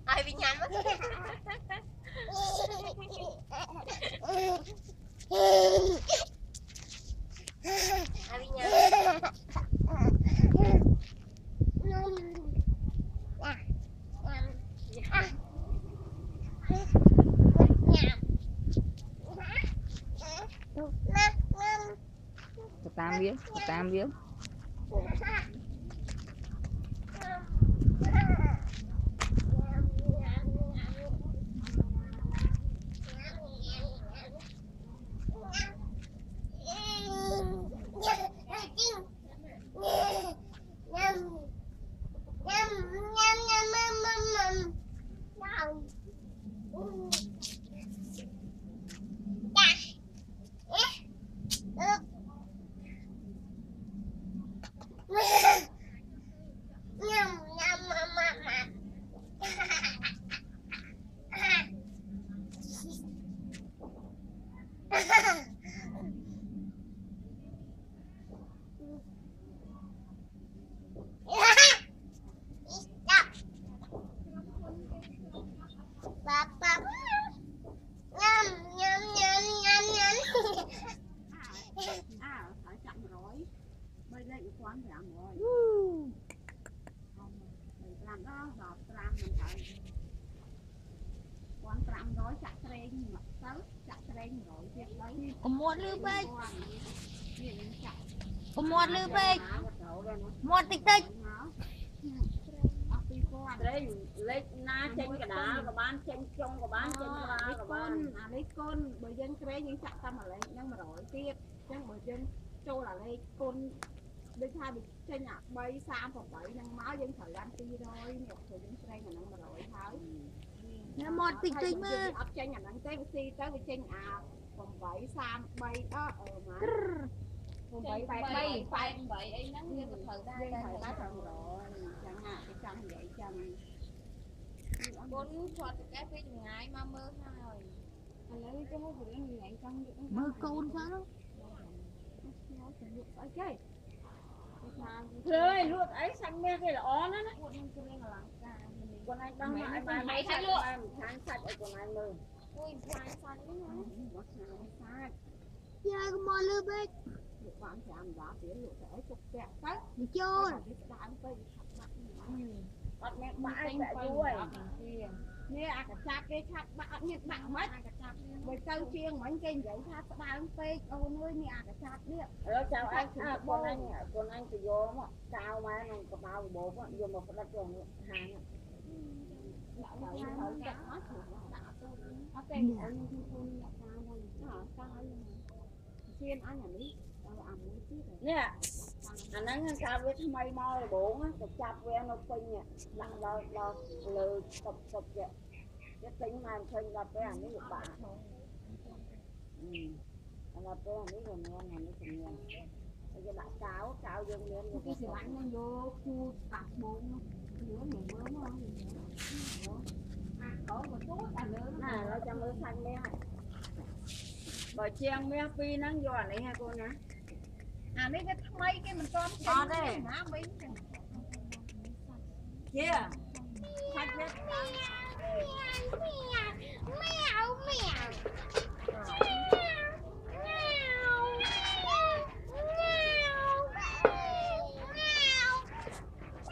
ai bị nhắn mất ai bị nhắn tam miếng một lư bê một tích tích lấy na trên cái đá của bán trên trong của bán trên la của bán lấy con bởi dân kre những chặt tâm mà lấy nhưng mà rồi tiếp nhưng bởi dân châu là lấy con bên hai bị chơi nhạc bay xa phòng bảy nhưng máu dân thời gian ti thôi một thời dân kre mà nó mà rồi thôi một tích tích mà ấp chơi nhà nắng tới si tới với chơi phòng bảy xa bay đó ở mà phòng bảy bay bảy ấy nắng như một thời gian rồi chẳng hạn cái trăm vậy trăm bốn thuật cái phim ngày mà mơ rồi anh lấy cái hộp của anh nhảy trong mơ côn sao đó rồi luộc ấy xanh me cái là ó nó con anh băng lại mày thấy luôn tháng sạch ở con anh mơ ui xoay xoay chơi con mồi lư bê bạn thì ăn giá tiền lụa sẽ chụp kẹt tới đi chơi bắt mẹ bãi mẹ đuôi nè à cả chạp cái chạp bạn nhận bạn mất bởi câu chiêng bánh kênh vậy chạp bạn phê ô nuôi nè à cả chạp đi rồi chào anh con anh thì vô mà chào mà nó có bao bố vô một cái trường hàng nè anh ấy sao với mây mo bốn á tập chạp với nó phình nè lặng lo lừ tập vậy cái tính mà phình là cái anh ấy được bạn là cái anh ấy rồi nghe này nó cũng nghe bây giờ bạn cáo vô miếng cái gì anh nó vô khu tạc bốn nữa mình bớm không có một chút ăn lớn này nó cho mới xanh đấy bởi chiang mía phi nắng giò này ha cô nhá à mấy cái mấy cái mình con đây má mấy kia khách nhất mèo mèo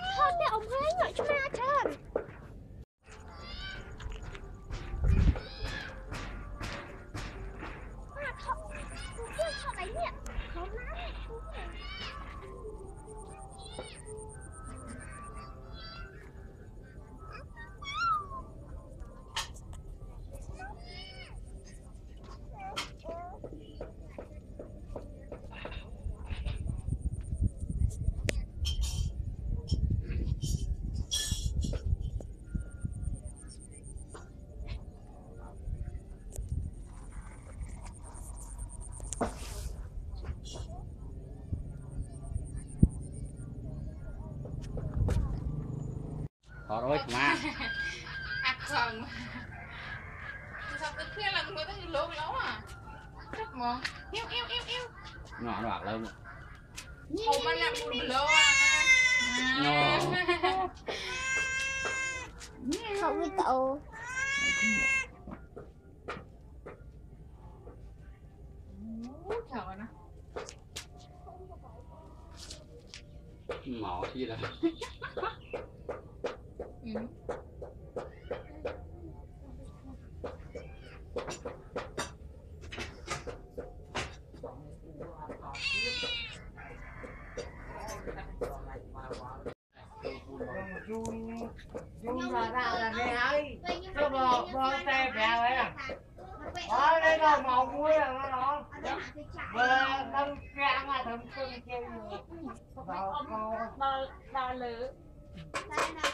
thôi cái ông Huế gọi cho ma trời thọ rồi mà không sao cứ kia là người ta lố lố à rất mong yêu nhỏ nó bạc lâu mà không mà làm một lố à không biết cậu trời nó mỏ chi là Chung là ra nghe ấy cho bò tay bèo ấy à đó đây là màu muối là nó bờ đâm rang mà thầm cưng kêu đo lử đây là